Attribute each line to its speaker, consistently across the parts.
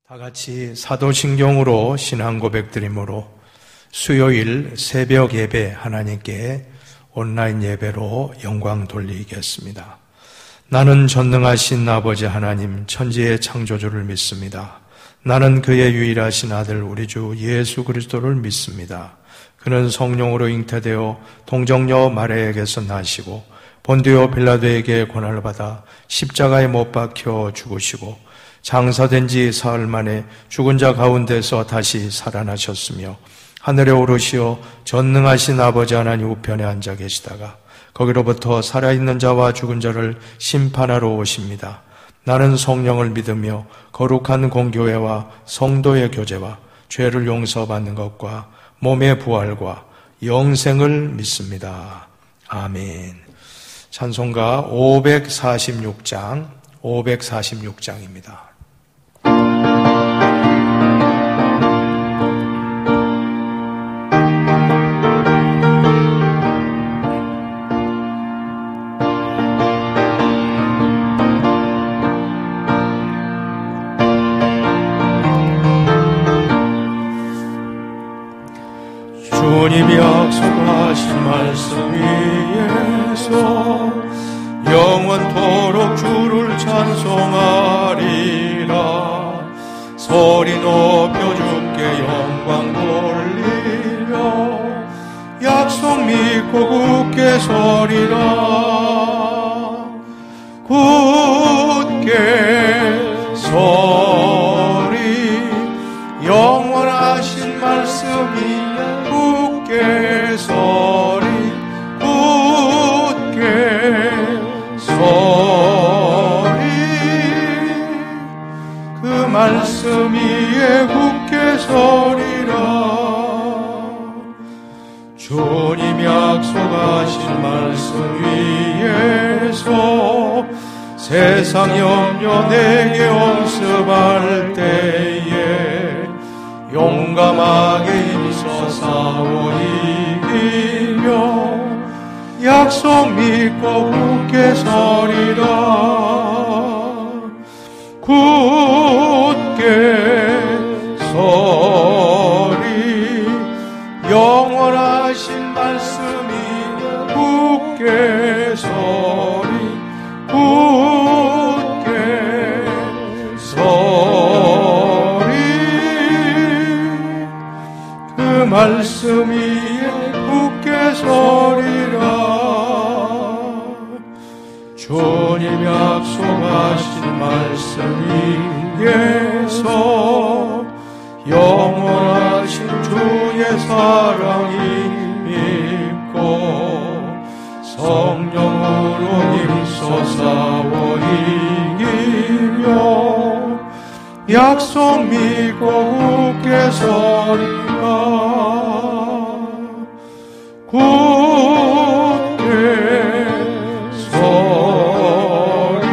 Speaker 1: 다 같이 사도신경으로 신앙 고백드림으로 수요일 새벽 예배 하나님께 온라인 예배로 영광 돌리겠습니다. 나는 전능하신 아버지 하나님 천지의 창조주를 믿습니다. 나는 그의 유일하신 아들 우리 주 예수 그리스도를 믿습니다. 그는 성령으로 잉태되어 동정녀 마리아에게서 나시고 본디오 빌라도에게 고난을 받아 십자가에 못 박혀 죽으시고 장사된 지 사흘 만에 죽은 자 가운데서 다시 살아나셨으며 하늘에 오르시어 전능하신 아버지 하나님 우편에 앉아 계시다가 거기로부터 살아있는 자와 죽은 자를 심판하러 오십니다. 나는 성령을 믿으며 거룩한 공교회와 성도의 교제와 죄를 용서받는 것과 몸의 부활과 영생을 믿습니다. 아멘. 찬송가 546장입니다.
Speaker 2: 주님이 약속하신 말씀 위에서 영원토록 주를 찬송하리라. 소리 높여 주께 영광 돌리며 약속 믿고 굳게 서리라. 굳게 서리 영원하신 말씀이 굳게 서리 굳게 서리 그 말씀 위에 굳게 서리라. 주님 약속하신 말씀 위에서 세상 염려 내게 엄습할 때에 용감하게 힘써 싸워 이기며 약속 믿고 굳게 서리라. 굳게 서리 영원하신 말씀이 굳게 서리 굳게 서리 그 말씀 위에 굳게 서리라. 주님 약속하신 말씀 위에서 영원하신 주의 사랑이 믿고 성령으로 힘써 싸워 이기며 약속 믿고 굳게 서리라. 굳게 서리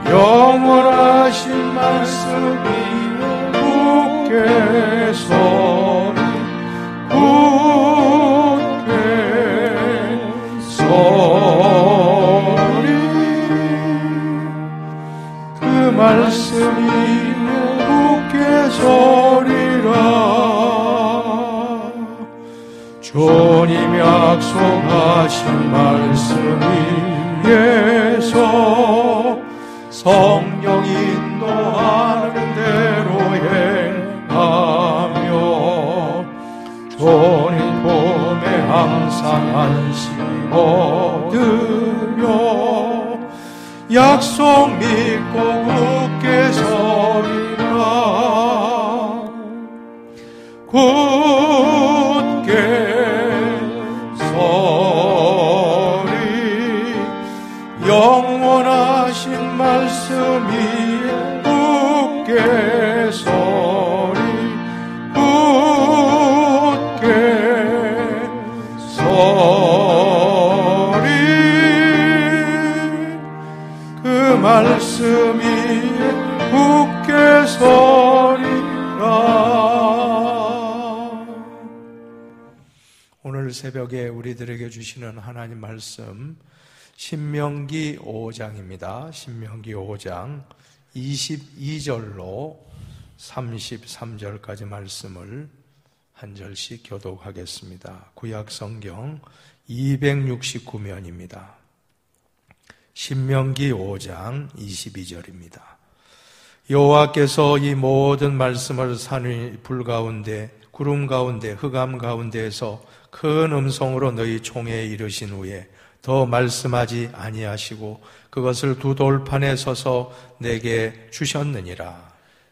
Speaker 2: 영원하신 말씀이 굳게 서리 굳게 서리 그 말씀이 굳게 서리라. 주님 약속하신 말씀 위에서 성령 인도하는 대로 행하며 주님 봄에 항상 안심 얻으며 약속 믿고 굳게 서리라. 굳게 서리 영원하신 말씀이 굳게 서리 굳게 서리 그 말씀이 굳게 서리라.
Speaker 1: 오늘 새벽에 우리들에게 주시는 하나님 말씀 신명기 5장입니다. 신명기 5장 22절로 33절까지 말씀을 한 절씩 교독하겠습니다. 구약 성경 269면입니다. 신명기 5장 22절입니다. 여호와께서 이 모든 말씀을 산 불 가운데 구름 가운데 흑암 가운데에서 큰 음성으로 너희 총회에 이르신 후에 더 말씀하지 아니하시고 그것을 두 돌판에 서서 내게 주셨느니라.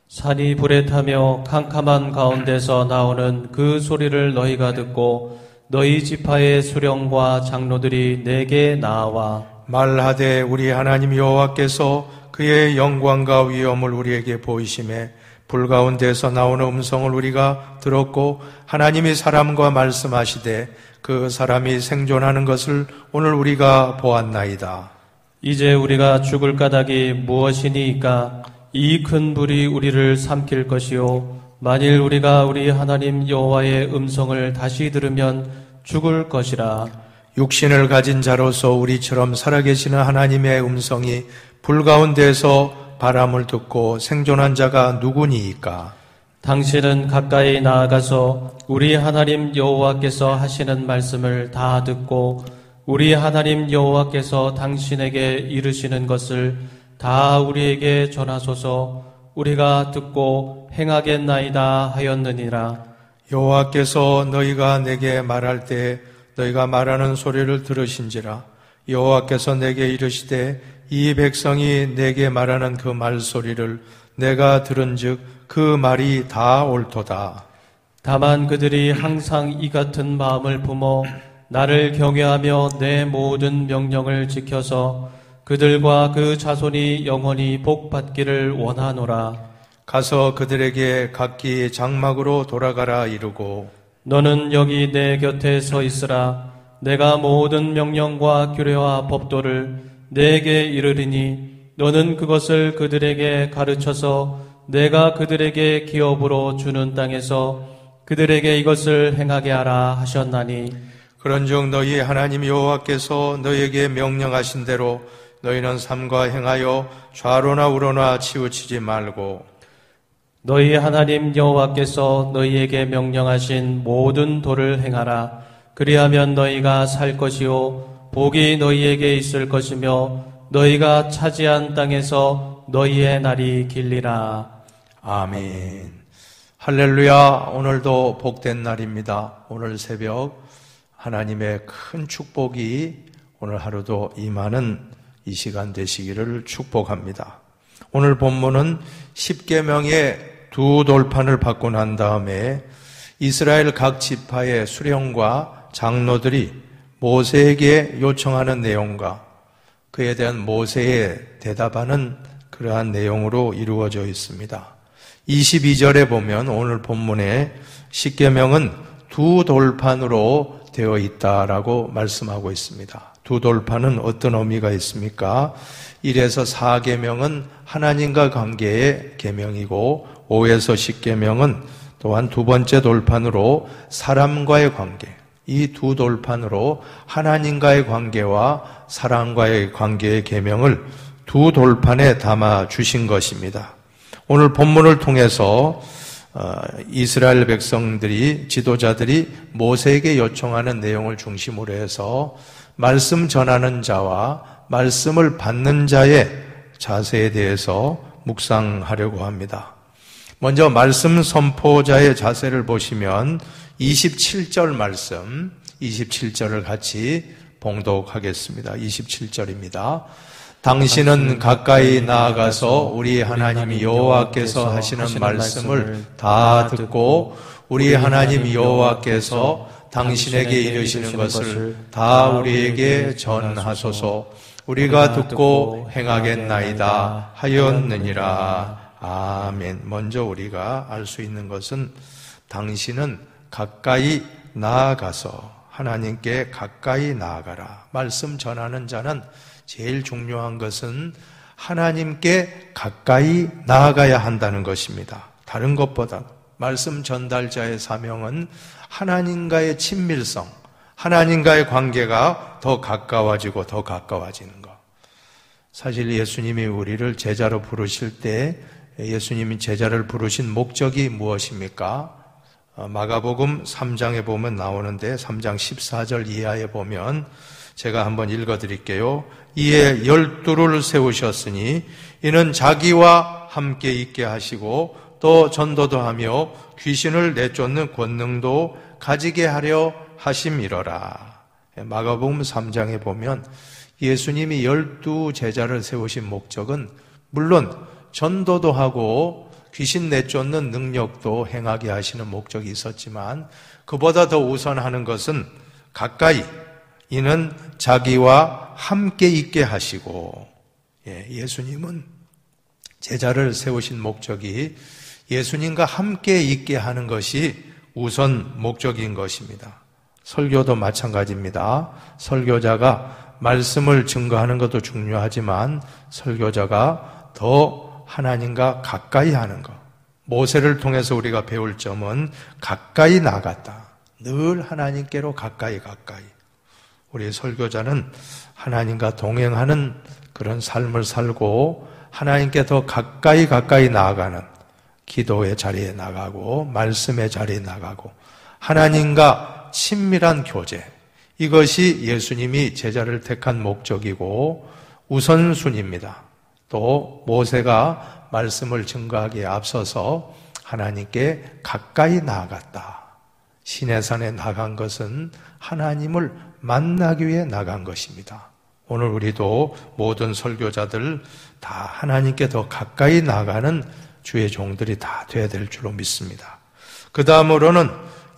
Speaker 3: 산이 불에 타며 캄캄한 가운데서 나오는 그 소리를 너희가 듣고 너희 지파의 수령과 장로들이 내게 나와
Speaker 1: 말하되 우리 하나님 여호와께서 그의 영광과 위엄을 우리에게 보이심에 불 가운데서 나오는 음성을 우리가 들었고 하나님이 사람과 말씀하시되 그 사람이 생존하는 것을 오늘 우리가 보았나이다.
Speaker 3: 이제 우리가 죽을 까닭이 무엇이니이까? 이 큰 불이 우리를 삼킬 것이요 만일 우리가 우리 하나님 여호와의 음성을 다시 들으면 죽을 것이라.
Speaker 1: 육신을 가진 자로서 우리처럼 살아계시는 하나님의 음성이 불 가운데에서 바람을 듣고 생존한 자가 누구니이까?
Speaker 3: 당신은 가까이 나아가서 우리 하나님 여호와께서 하시는 말씀을 다 듣고 우리 하나님 여호와께서 당신에게 이르시는 것을 다 우리에게 전하소서. 우리가 듣고 행하겠나이다 하였느니라.
Speaker 1: 여호와께서 너희가 내게 말할 때 너희가 말하는 소리를 들으신지라. 여호와께서 내게 이르시되 이 백성이 내게 말하는 그 말소리를 내가 들은즉 그 말이 다 옳도다.
Speaker 3: 다만 그들이 항상 이 같은 마음을 품어 나를 경외하며 내 모든 명령을 지켜서 그들과 그 자손이 영원히 복받기를 원하노라.
Speaker 1: 가서 그들에게 각기 장막으로 돌아가라 이르고
Speaker 3: 너는 여기 내 곁에 서 있으라. 내가 모든 명령과 규례와 법도를 내게 이르리니 너는 그것을 그들에게 가르쳐서 내가 그들에게 기업으로 주는 땅에서 그들에게 이것을 행하게 하라 하셨나니
Speaker 1: 그런즉 너희 하나님 여호와께서 너희에게 명령하신 대로 너희는 삼가 행하여 좌로나 우로나 치우치지 말고
Speaker 3: 너희 하나님 여호와께서 너희에게 명령하신 모든 도를 행하라. 그리하면 너희가 살 것이요 복이 너희에게 있을 것이며 너희가 차지한 땅에서 너희의 날이 길리라.
Speaker 1: 아멘. 할렐루야. 오늘도 복된 날입니다. 오늘 새벽 하나님의 큰 축복이 오늘 하루도 임하는 이 시간 되시기를 축복합니다. 오늘 본문은 십계명의 두 돌판을 받고 난 다음에 이스라엘 각 지파의 수령과 장로들이 모세에게 요청하는 내용과 그에 대한 모세의 대답하는 그러한 내용으로 이루어져 있습니다. 22절에 보면 오늘 본문의 십계명은 두 돌판으로 되어 있다라고 말씀하고 있습니다. 두 돌판은 어떤 의미가 있습니까? 1에서 4계명은 하나님과 관계의 계명이고 5에서 10계명은 또한 두 번째 돌판으로 사람과의 관계, 이 두 돌판으로 하나님과의 관계와 사람과의 관계의 계명을 두 돌판에 담아 주신 것입니다. 오늘 본문을 통해서 이스라엘 백성들이 지도자들이 모세에게 요청하는 내용을 중심으로 해서 말씀 전하는 자와 말씀을 받는 자의 자세에 대해서 묵상하려고 합니다. 먼저 말씀 선포자의 자세를 보시면 27절 말씀, 27절을 같이 봉독하겠습니다. 27절입니다. 당신은 가까이 나아가서 우리 하나님 여호와께서 하시는 말씀을 다 듣고 우리 하나님 여호와께서 당신에게 이르시는 것을 다 우리에게 전하소서. 우리가 듣고 행하겠나이다 하였느니라. 아멘. 먼저 우리가 알 수 있는 것은 당신은 가까이 나아가서 하나님께 가까이 나아가라. 말씀 전하는 자는 제일 중요한 것은 하나님께 가까이 나아가야 한다는 것입니다. 다른 것보다 말씀 전달자의 사명은 하나님과의 친밀성, 하나님과의 관계가 더 가까워지고 더 가까워지는 것. 사실 예수님이 우리를 제자로 부르실 때 예수님이 제자를 부르신 목적이 무엇입니까? 마가복음 3장에 보면 나오는데 3장 14절 이하에 보면 제가 한번 읽어드릴게요. 이에 12를 세우셨으니 이는 자기와 함께 있게 하시고 또 전도도 하며 귀신을 내쫓는 권능도 가지게 하려 하심이러라. 마가복음 3장에 보면 예수님이 12 제자를 세우신 목적은 물론 전도도 하고 귀신 내쫓는 능력도 행하게 하시는 목적이 있었지만 그보다 더 우선하는 것은 가까이 이는 자기와 함께 있게 하시고, 예수님은 제자를 세우신 목적이 예수님과 함께 있게 하는 것이 우선 목적인 것입니다. 설교도 마찬가지입니다. 설교자가 말씀을 증거하는 것도 중요하지만 설교자가 더 하나님과 가까이 하는 것. 모세를 통해서 우리가 배울 점은 가까이 나갔다. 늘 하나님께로 가까이. 우리 설교자는 하나님과 동행하는 그런 삶을 살고 하나님께 더 가까이 나아가는 기도의 자리에 나가고 말씀의 자리에 나가고 하나님과 친밀한 교제, 이것이 예수님이 제자를 택한 목적이고 우선순위입니다. 또 모세가 말씀을 증거하기에 앞서서 하나님께 가까이 나아갔다. 시내산에 나간 것은 하나님을 만나기 위해 나간 것입니다. 오늘 우리도 모든 설교자들 다 하나님께 더 가까이 나가는 주의 종들이 다 되어야 될 줄로 믿습니다. 그 다음으로는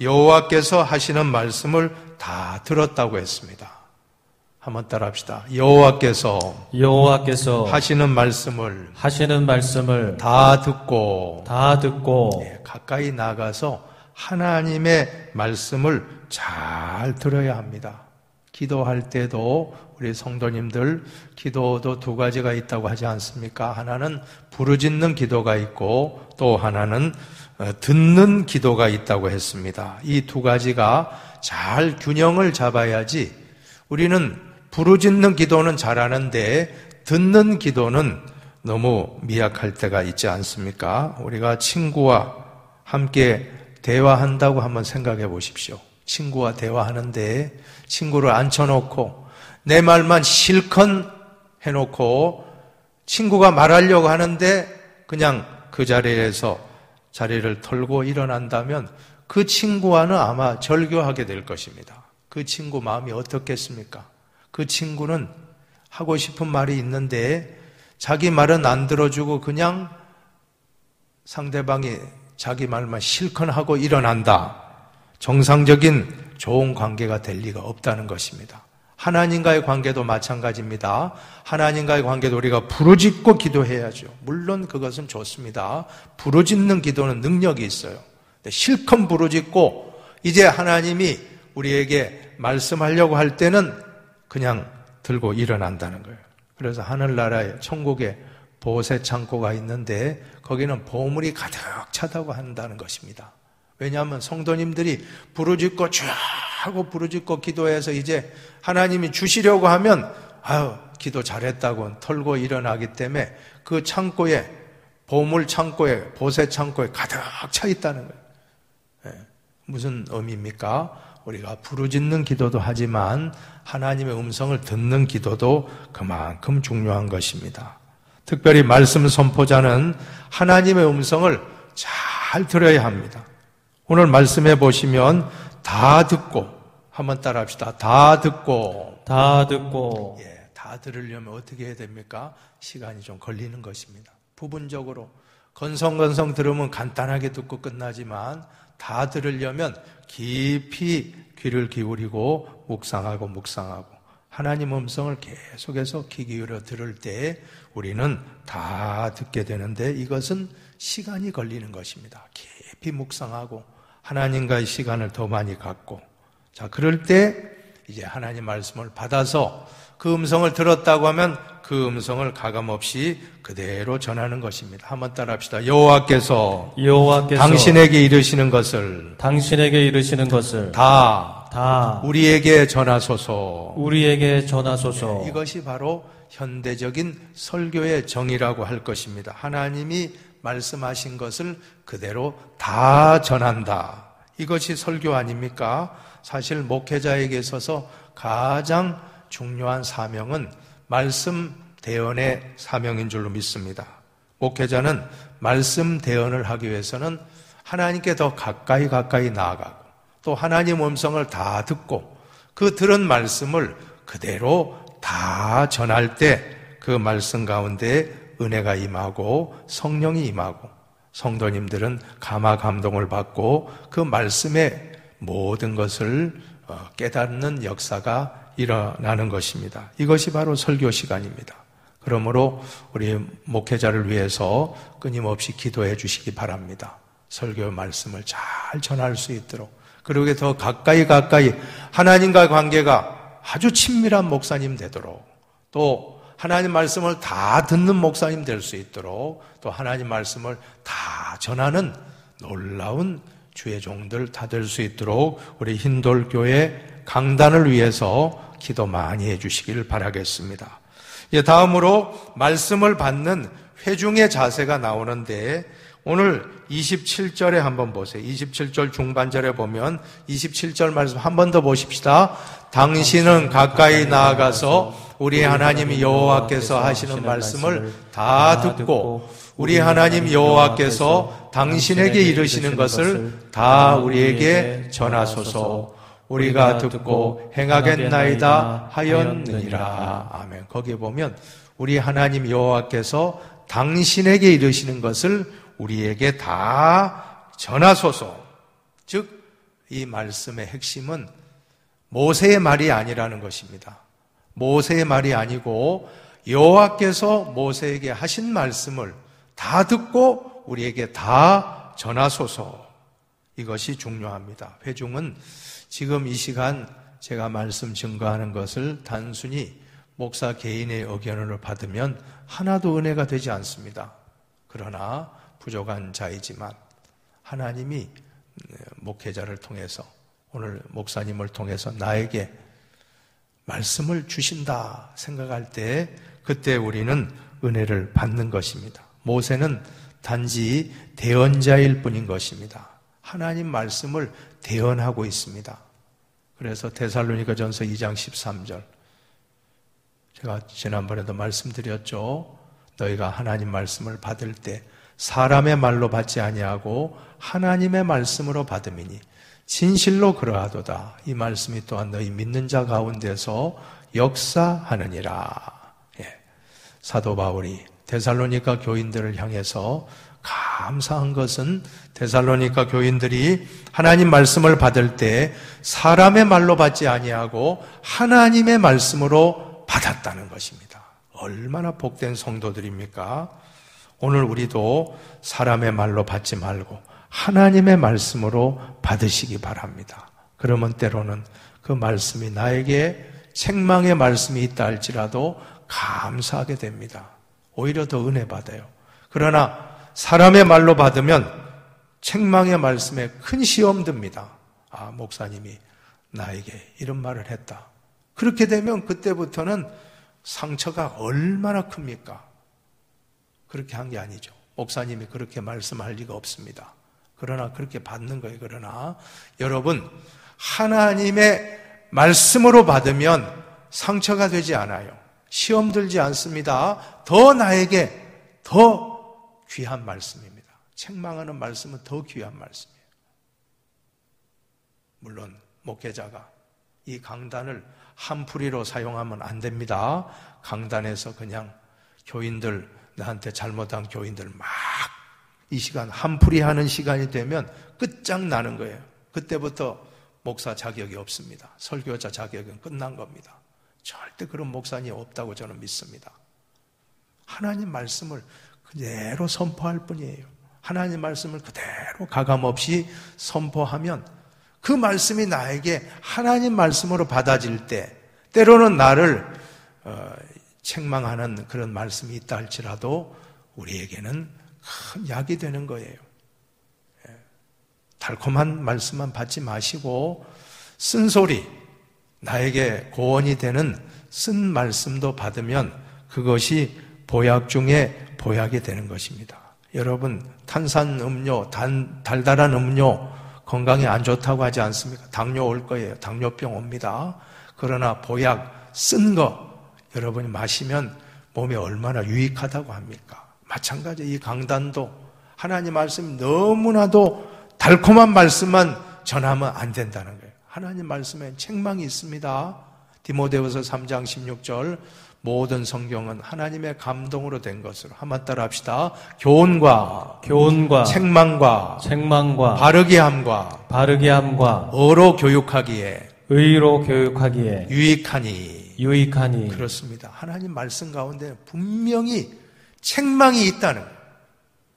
Speaker 1: 여호와께서 하시는 말씀을 다 들었다고 했습니다. 한번 따라합시다. 여호와께서 하시는 말씀을 다 듣고 가까이 나가서 하나님의 말씀을 잘 들어야 합니다. 기도할 때도 우리 성도님들 기도도 두 가지가 있다고 하지 않습니까? 하나는 부르짖는 기도가 있고 또 하나는 듣는 기도가 있다고 했습니다. 이 두 가지가 잘 균형을 잡아야지 우리는 부르짖는 기도는 잘하는데 듣는 기도는 너무 미약할 때가 있지 않습니까? 우리가 친구와 함께 대화한다고 한번 생각해 보십시오. 친구와 대화하는데 친구를 앉혀놓고 내 말만 실컷 해놓고 친구가 말하려고 하는데 그냥 그 자리에서 자리를 털고 일어난다면 그 친구와는 아마 절교하게 될 것입니다. 그 친구 마음이 어떻겠습니까? 그 친구는 하고 싶은 말이 있는데 자기 말은 안 들어주고 그냥 상대방이 자기 말만 실컷 하고 일어난다. 정상적인 좋은 관계가 될 리가 없다는 것입니다. 하나님과의 관계도 마찬가지입니다. 하나님과의 관계도 우리가 부르짖고 기도해야죠. 물론 그것은 좋습니다. 부르짖는 기도는 능력이 있어요. 실컷 부르짖고 이제 하나님이 우리에게 말씀하려고 할 때는 그냥 들고 일어난다는 거예요. 그래서 하늘나라에 천국에 보세 창고가 있는데 거기는 보물이 가득 차다고 한다는 것입니다. 왜냐하면 성도님들이 부르짖고 쫙 하고 부르짖고 기도해서 이제 하나님이 주시려고 하면 기도 잘했다고 털고 일어나기 때문에 그 창고에 보물 창고에 보세 창고에 가득 차 있다는 거예요. 무슨 의미입니까? 우리가 부르짖는 기도도 하지만 하나님의 음성을 듣는 기도도 그만큼 중요한 것입니다. 특별히 말씀 선포자는 하나님의 음성을 잘 들어야 합니다. 오늘 말씀해 보시면 다 듣고 한번 따라합시다. 다 듣고
Speaker 3: 다
Speaker 1: 들으려면 어떻게 해야 됩니까? 시간이 좀 걸리는 것입니다. 부분적으로 건성건성 들으면 간단하게 듣고 끝나지만 다 들으려면 깊이 귀를 기울이고 묵상하고 하나님 음성을 계속해서 귀 기울여 들을 때 우리는 다 듣게 되는데 이것은 시간이 걸리는 것입니다. 깊이 묵상하고 하나님과의 시간을 더 많이 갖고 그럴 때 이제 하나님 말씀을 받아서 그 음성을 들었다고 하면 그 음성을 가감없이 그대로 전하는 것입니다. 한번 따라합시다. 여호와께서 당신에게 이르시는 것을 다 우리에게 전하소서.
Speaker 3: 이것이
Speaker 1: 바로 현대적인 설교의 정의라고 할 것입니다. 하나님이 말씀하신 것을 그대로 다 전한다. 이것이 설교 아닙니까? 사실 목회자에게 있어서 가장 중요한 사명은 말씀 대언의 사명인 줄로 믿습니다. 목회자는 말씀 대언을 하기 위해서는 하나님께 더 가까이 나아가고 또 하나님 음성을 다 듣고 그 들은 말씀을 그대로 다 전할 때 그 말씀 가운데 은혜가 임하고 성령이 임하고 성도님들은 감화 감동을 받고 그 말씀의 모든 것을 깨닫는 역사가 일어나는 것입니다. 이것이 바로 설교 시간입니다. 그러므로 우리 목회자를 위해서 끊임없이 기도해 주시기 바랍니다. 설교 말씀을 잘 전할 수 있도록, 그리고 더 가까이 하나님과 관계가 아주 친밀한 목사님 되도록, 또 하나님 말씀을 다 듣는 목사님 될 수 있도록, 또 하나님 말씀을 다 전하는 놀라운 주의 종들 다 될 수 있도록 우리 흰돌교회 강단을 위해서 기도 많이 해주시길 바라겠습니다. 다음으로 말씀을 받는 회중의 자세가 나오는데, 오늘 27절에 한번 보세요. 27절 중반절에 보면 27절 말씀 한 번 더 보십시다. 당신은 가까이 나아가서 우리 하나님 여호와께서 하시는 말씀을 다 듣고 우리 하나님 여호와께서 당신에게 이르시는 것을 다 우리에게 전하소서. 우리가 듣고 행하겠나이다 하였느니라. 아멘. 거기에 보면 우리 하나님 여호와께서 당신에게 이르시는 것을 우리에게 다 전하소서. 즉 이 말씀의 핵심은 모세의 말이 아니라는 것입니다. 모세의 말이 아니고 여호와께서 모세에게 하신 말씀을 다 듣고 우리에게 다 전하소서. 이것이 중요합니다. 회중은 지금 이 시간 제가 말씀 증거하는 것을 단순히 목사 개인의 의견을 받으면 하나도 은혜가 되지 않습니다. 그러나 부족한 자이지만 하나님이 목회자를 통해서, 오늘 목사님을 통해서 나에게 말씀을 주신다 생각할 때 그때 우리는 은혜를 받는 것입니다. 모세는 단지 대언자일 뿐인 것입니다. 하나님 말씀을 대언하고 있습니다. 그래서 데살로니가전서 2장 13절, 제가 지난번에도 말씀드렸죠. 너희가 하나님 말씀을 받을 때 사람의 말로 받지 아니하고 하나님의 말씀으로 받음이니 진실로 그러하도다. 이 말씀이 또한 너희 믿는 자 가운데서 역사하느니라. 사도 바울이 데살로니가 교인들을 향해서 감사한 것은 데살로니가 교인들이 하나님 말씀을 받을 때 사람의 말로 받지 아니하고 하나님의 말씀으로 받았다는 것입니다. 얼마나 복된 성도들입니까? 오늘 우리도 사람의 말로 받지 말고 하나님의 말씀으로 받으시기 바랍니다. 그러면 때로는 그 말씀이 나에게 책망의 말씀이 있다 할지라도 감사하게 됩니다. 오히려 더 은혜 받아요. 그러나 사람의 말로 받으면 책망의 말씀에 큰 시험 듭니다. 아, 목사님이 나에게 이런 말을 했다. 그렇게 되면 그때부터는 상처가 얼마나 큽니까? 그렇게 한 게 아니죠. 목사님이 그렇게 말씀할 리가 없습니다. 그러나 그렇게 받는 거예요. 그러나 여러분, 하나님의 말씀으로 받으면 상처가 되지 않아요. 시험 들지 않습니다. 더 나에게 더 귀한 말씀입니다. 책망하는 말씀은 더 귀한 말씀이에요. 물론 목회자가 이 강단을 한풀이로 사용하면 안 됩니다. 강단에서 그냥 교인들, 나한테 잘못한 교인들 막 이 시간 한풀이 하는 시간이 되면 끝장나는 거예요. 그때부터 목사 자격이 없습니다. 설교자 자격은 끝난 겁니다. 절대 그런 목사님 없다고 저는 믿습니다. 하나님 말씀을 그대로 선포할 뿐이에요. 하나님 말씀을 그대로 가감없이 선포하면 그 말씀이 나에게 하나님 말씀으로 받아질 때, 때로는 나를 책망하는 그런 말씀이 있다 할지라도 우리에게는 큰 약이 되는 거예요. 달콤한 말씀만 받지 마시고 쓴소리, 나에게 고언이 되는 쓴 말씀도 받으면 그것이 보약 중에 보약이 되는 것입니다. 여러분, 탄산음료, 달달한 음료 건강에 안 좋다고 하지 않습니까? 당뇨 올 거예요. 당뇨병 옵니다. 그러나 보약 쓴 거 여러분이 마시면 몸에 얼마나 유익하다고 합니까? 마찬가지 이 강단도 하나님 말씀이 너무나도 달콤한 말씀만 전하면 안 된다는 거예요. 하나님 말씀에 책망이 있습니다. 디모데후서 3장 16절 모든 성경은 하나님의 감동으로 된 것으로 한번 따라 합시다. 교훈과 책망과 바르게 함과 의로 교육하기에 유익하니 그렇습니다. 하나님 말씀 가운데 분명히 책망이 있다는 거예요.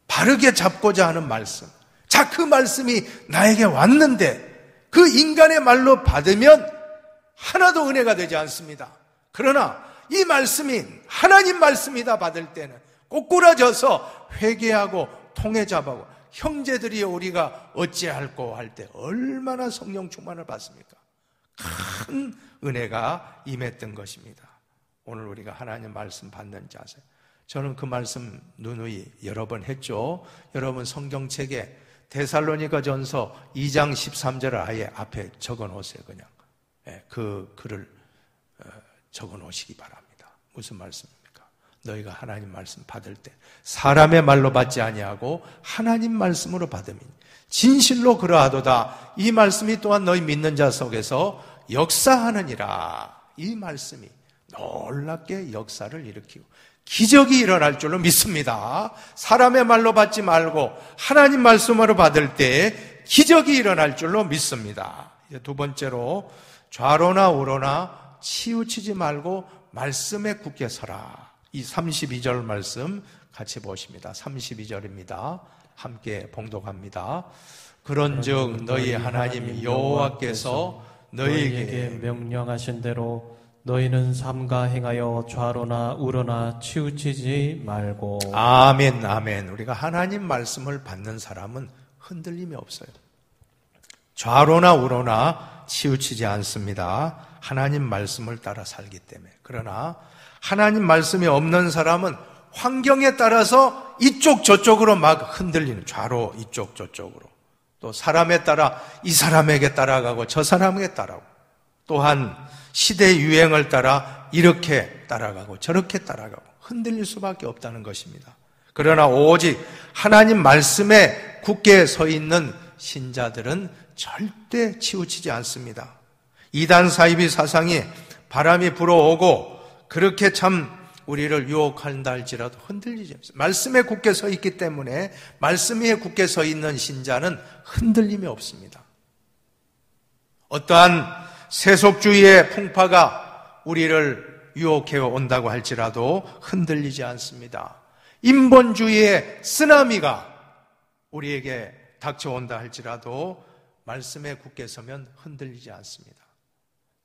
Speaker 1: 바르게 잡고자 하는 말씀. 자, 그 말씀이 나에게 왔는데 그 인간의 말로 받으면 하나도 은혜가 되지 않습니다. 그러나 이 말씀이 하나님 말씀이다 받을 때는 꼬꾸라져서 회개하고 통해 잡아고 형제들이 우리가 어찌할꼬 할 때 얼마나 성령 충만을 받습니까? 큰 은혜가 임했던 것입니다. 오늘 우리가 하나님 말씀 받는 자세. 저는 그 말씀 누누이 여러 번 했죠. 여러분 성경책에 데살로니가 전서 2장 13절을 아예 앞에 적어 놓으세요. 그냥 그 글을 적어 놓으시기 바랍니다. 무슨 말씀입니까? 너희가 하나님 말씀 받을 때 사람의 말로 받지 아니하고 하나님 말씀으로 받으니 진실로 그러하도다. 이 말씀이 또한 너희 믿는 자 속에서 역사하느니라. 이 말씀이 놀랍게 역사를 일으키고 기적이 일어날 줄로 믿습니다. 사람의 말로 받지 말고 하나님 말씀으로 받을 때 기적이 일어날 줄로 믿습니다. 이제 두 번째로 좌로나 우로나 치우치지 말고 말씀에 굳게 서라. 이 32절 말씀 같이 보십니다. 32절입니다. 함께 봉독합니다. 그런즉 너희 하나님 여호와께서 너희에게
Speaker 3: 명령하신 대로 너희는 삼가 행하여 좌로나 우로나 치우치지 말고.
Speaker 1: 아멘, 아멘. 우리가 하나님 말씀을 받는 사람은 흔들림이 없어요. 좌로나 우로나 치우치지 않습니다. 하나님 말씀을 따라 살기 때문에. 그러나 하나님 말씀이 없는 사람은 환경에 따라서 이쪽 저쪽으로 막 흔들리는, 좌로 이쪽 저쪽으로. 또 사람에 따라 이 사람에게 따라가고 저 사람에게 따라가고, 또한 시대 유행을 따라 이렇게 따라가고 저렇게 따라가고 흔들릴 수밖에 없다는 것입니다. 그러나 오직 하나님 말씀에 굳게 서 있는 신자들은 절대 치우치지 않습니다. 이단 사이비 사상이 바람이 불어오고 그렇게 참 우리를 유혹한다 할지라도 흔들리지 않습니다. 말씀에 굳게 서 있기 때문에 말씀 위에 굳게 서 있는 신자는 흔들림이 없습니다. 어떠한 세속주의의 풍파가 우리를 유혹해 온다고 할지라도 흔들리지 않습니다. 인본주의의 쓰나미가 우리에게 닥쳐온다 할지라도 말씀에 굳게 서면 흔들리지 않습니다.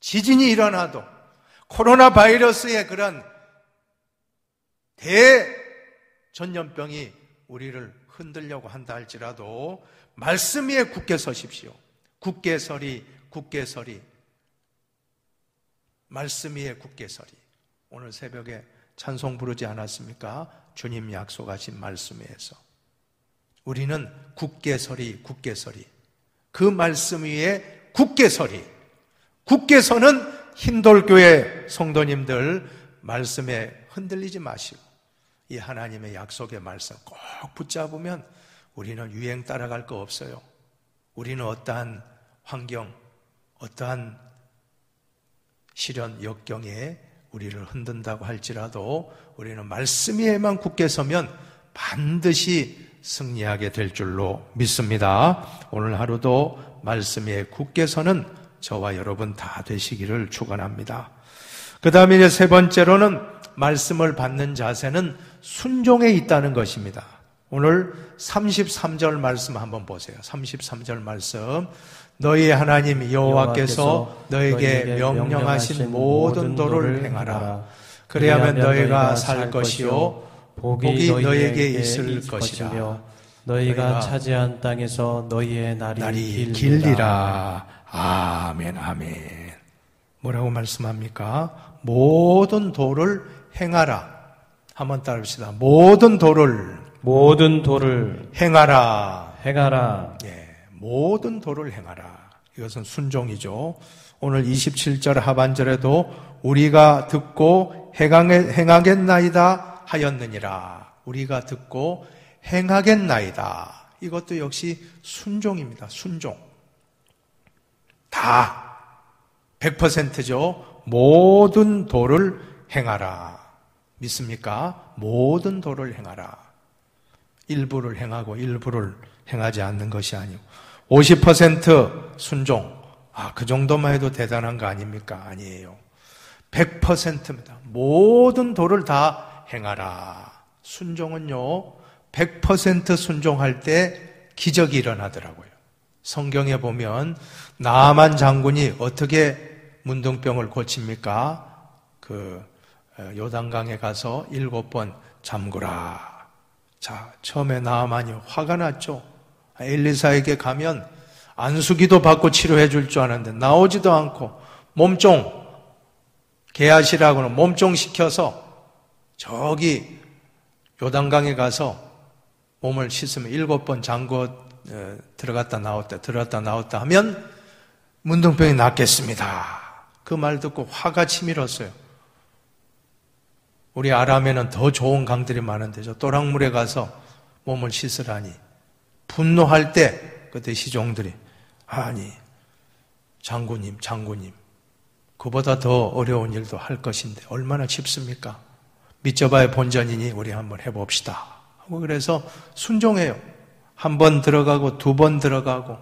Speaker 1: 지진이 일어나도 코로나 바이러스의 그런 대전염병이 우리를 흔들려고 한다 할지라도 말씀 위에 굳게 서십시오. 굳게 서리, 굳게 서리. 말씀 위에 굳게 서리. 오늘 새벽에 찬송 부르지 않았습니까? 주님 약속하신 말씀 위에서 우리는 굳게 서리, 굳게 서리. 그 말씀 위에 굳게 서리. 굳게 서는 흰돌교회 성도님들, 말씀에 흔들리지 마시고 이 하나님의 약속의 말씀 꼭 붙잡으면 우리는 유행 따라갈 거 없어요. 우리는 어떠한 환경, 어떠한 시련, 역경에 우리를 흔든다고 할지라도 우리는 말씀 위에만 굳게 서면 반드시 승리하게 될 줄로 믿습니다. 오늘 하루도 말씀 위에 굳게 서는 저와 여러분 다 되시기를 축원합니다. 그 다음에 이제 세 번째로는 말씀을 받는 자세는 순종에 있다는 것입니다. 오늘 33절 말씀 한번 보세요. 33절 말씀. 너희 하나님 여호와께서 너에게 명령하신 모든 도를 행하라. 그래야만 너희가 살 것이요 복이 너희에게 있을 것이라.
Speaker 3: 너희가 차지한 땅에서 너희의 날이
Speaker 1: 길리라. 아멘, 아멘. 뭐라고 말씀합니까? 모든 도를 행하라. 한번 따라합시다. 모든 도를 행하라. 예, 모든 도를 행하라. 이것은 순종이죠. 오늘 27절 하반절에도 우리가 듣고 행하겠나이다 하였느니라. 우리가 듣고 행하겠나이다. 이것도 역시 순종입니다. 순종. 다 100%죠. 모든 도를 행하라. 믿습니까? 모든 도를 행하라. 일부를 행하고 일부를 행하지 않는 것이 아니고 50% 순종. 그 정도만 해도 대단한 거 아닙니까? 아니에요. 100%입니다. 모든 도를 다 행하라. 순종은요, 100% 순종할 때 기적이 일어나더라고요. 성경에 보면 나아만 장군이 어떻게 문둥병을 고칩니까? 요단강에 가서 7번 잠그라. 자, 처음에 나아만이 화가 났죠. 엘리사에게 가면 안수기도 받고 치료해 줄 줄 아는데 나오지도 않고 몸종 개하시라고는 몸종 시켜서 저기 요단강에 가서 몸을 씻으면 7번 잠궈 들어갔다 나왔다 하면 문둥병이 낫겠습니다. 그 말 듣고 화가 치밀었어요. 우리 아람에는 더 좋은 강들이 많은데 저 또랑물에 가서 몸을 씻으라니 분노할 때 그때 시종들이 아니 장군님 그보다 더 어려운 일도 할 것인데 얼마나 쉽습니까? 믿져봐야 본전이니 우리 한번 해봅시다 하고 그래서 순종해요. 1번 들어가고 2번 들어가고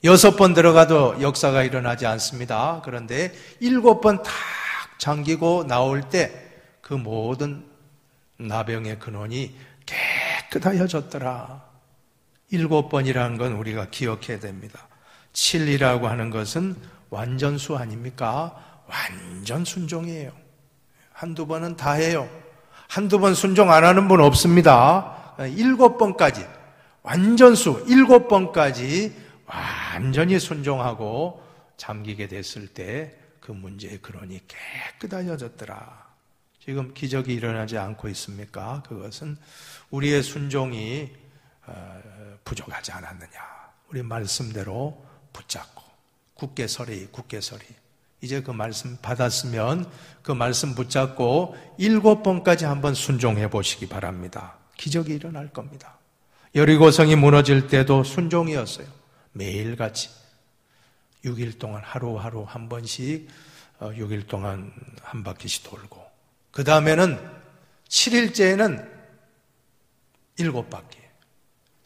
Speaker 1: 6번 들어가도 역사가 일어나지 않습니다. 그런데 7번 탁 잠기고 나올 때 그 모든 나병의 근원이 깨끗하여졌더라. 7번이라는 건 우리가 기억해야 됩니다. 7이라고 하는 것은 완전수 아닙니까? 완전 순종이에요. 한두 번은 다 해요. 한두 번 순종 안 하는 분 없습니다. 7번까지 완전수 7번까지 완전히 순종하고 잠기게 됐을 때 그 문제의 근원이 깨끗하여졌더라. 지금 기적이 일어나지 않고 있습니까? 그것은 우리의 순종이 부족하지 않았느냐. 우리 말씀대로 붙잡고 굳게 서리. 이제 그 말씀 받았으면 그 말씀 붙잡고 7번까지 한번 순종해 보시기 바랍니다. 기적이 일어날 겁니다. 여리고성이 무너질 때도 순종이었어요. 매일같이 6일 동안 하루하루 한 번씩 6일 동안 한 바퀴씩 돌고 그 다음에는 7일째에는 7바퀴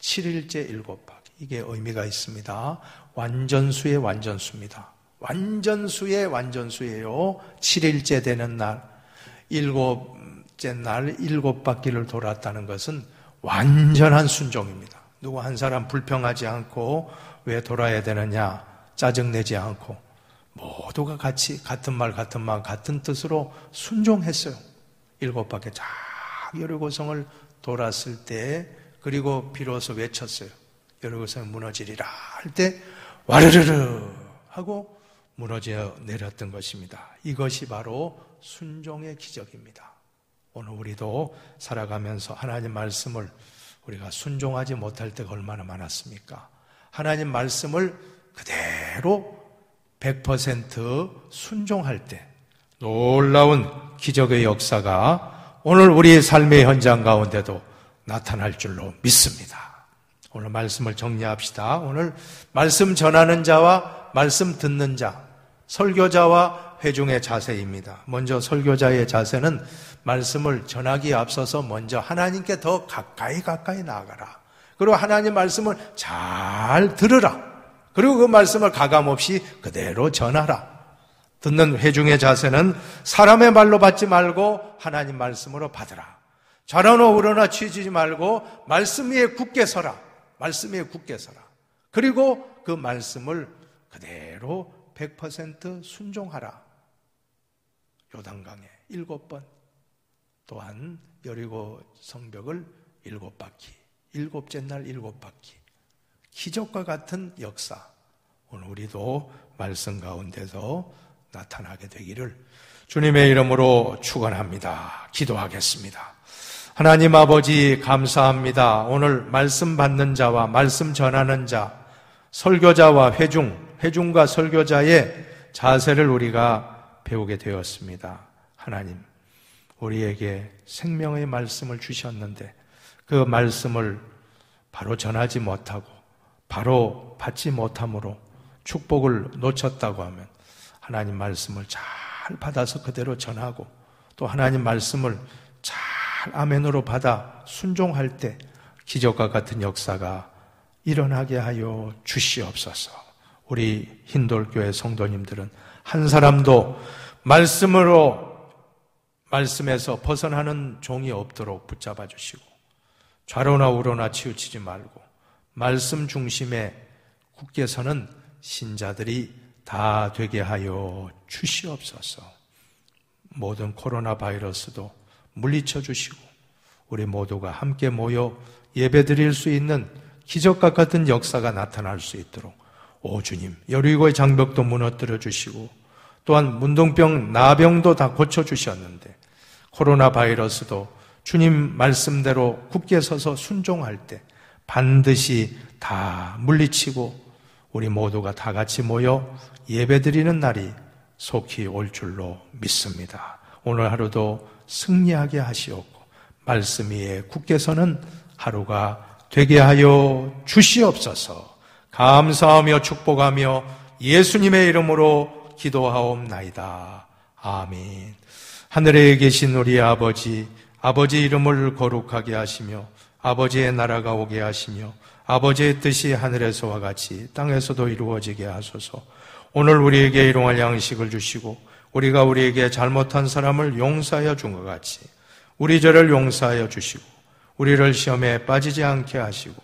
Speaker 1: 7일째 7바퀴 이게 의미가 있습니다. 완전수의 완전수입니다. 완전수의 완전수예요. 7일째 되는 날 7째 날 7바퀴를 돌았다는 것은 완전한 순종입니다. 누구 한 사람 불평하지 않고 왜 돌아야 되느냐 짜증내지 않고 모두가 같이 같은 말 같은 뜻으로 순종했어요. 7바퀴 쫙 여리고성을 돌았을 때 그리고 비로소 외쳤어요. 여리고성이 무너지리라 할 때 와르르르 하고 무너져 내렸던 것입니다. 이것이 바로 순종의 기적입니다. 오늘 우리도 살아가면서 하나님 말씀을 우리가 순종하지 못할 때가 얼마나 많았습니까? 하나님 말씀을 그대로 100% 순종할 때 놀라운 기적의 역사가 오늘 우리의 삶의 현장 가운데도 나타날 줄로 믿습니다. 오늘 말씀을 정리합시다. 오늘 말씀 전하는 자와 말씀 듣는 자, 설교자와 회중의 자세입니다. 먼저 설교자의 자세는 말씀을 전하기에 앞서서 먼저 하나님께 더 가까이 나아가라. 그리고 하나님 말씀을 잘 들으라. 그리고 그 말씀을 가감없이 그대로 전하라. 듣는 회중의 자세는 사람의 말로 받지 말고 하나님 말씀으로 받으라. 좌로나 우로나 취지지 말고 말씀 위에 굳게 서라. 말씀 위에 굳게 서라. 그리고 그 말씀을 그대로 100% 순종하라. 요단강에 7번 또한 여리고 성벽을 7바퀴 7째 날 7바퀴 기적과 같은 역사 오늘 우리도 말씀 가운데서 나타나게 되기를 주님의 이름으로 축원합니다. 기도하겠습니다. 하나님 아버지 감사합니다. 오늘 말씀 받는 자와 말씀 전하는 자, 설교자와 회중과 설교자의 자세를 우리가 배우게 되었습니다. 하나님, 우리에게 생명의 말씀을 주셨는데 그 말씀을 바로 전하지 못하고 바로 받지 못함으로 축복을 놓쳤다고 하면 하나님 말씀을 잘 받아서 그대로 전하고 또 하나님 말씀을 잘 아멘으로 받아 순종할 때 기적과 같은 역사가 일어나게 하여 주시옵소서. 우리 흰돌교회 성도님들은 한 사람도 말씀에서 벗어나는 종이 없도록 붙잡아 주시고 좌로나 우로나 치우치지 말고 말씀 중심에 굳게 서는 신자들이 다 되게 하여 주시옵소서. 모든 코로나 바이러스도 물리쳐 주시고 우리 모두가 함께 모여 예배드릴 수 있는 기적과 같은 역사가 나타날 수 있도록 오 주님, 여리고의 장벽도 무너뜨려 주시고 또한 문둥병, 나병도 다 고쳐주셨는데 코로나 바이러스도 주님 말씀대로 굳게 서서 순종할 때 반드시 다 물리치고 우리 모두가 다 같이 모여 예배드리는 날이 속히 올 줄로 믿습니다. 오늘 하루도 승리하게 하시옵고 말씀 위에 굳게 서는 하루가 되게 하여 주시옵소서. 감사하며 축복하며 예수님의 이름으로 기도하옵나이다. 아멘. 하늘에 계신 우리 아버지 이름을 거룩하게 하시며 아버지의 나라가 오게 하시며 아버지의 뜻이 하늘에서와 같이 땅에서도 이루어지게 하소서. 오늘 우리에게 일용할 양식을 주시고 우리가 우리에게 잘못한 사람을 용서하여 준 것 같이 우리 죄를 용서하여 주시고 우리를 시험에 빠지지 않게 하시고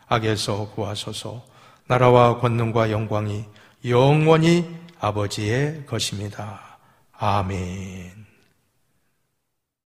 Speaker 1: 악에서 구하소서. 나라와 권능과 영광이 영원히 아버지의 것입니다. 아멘.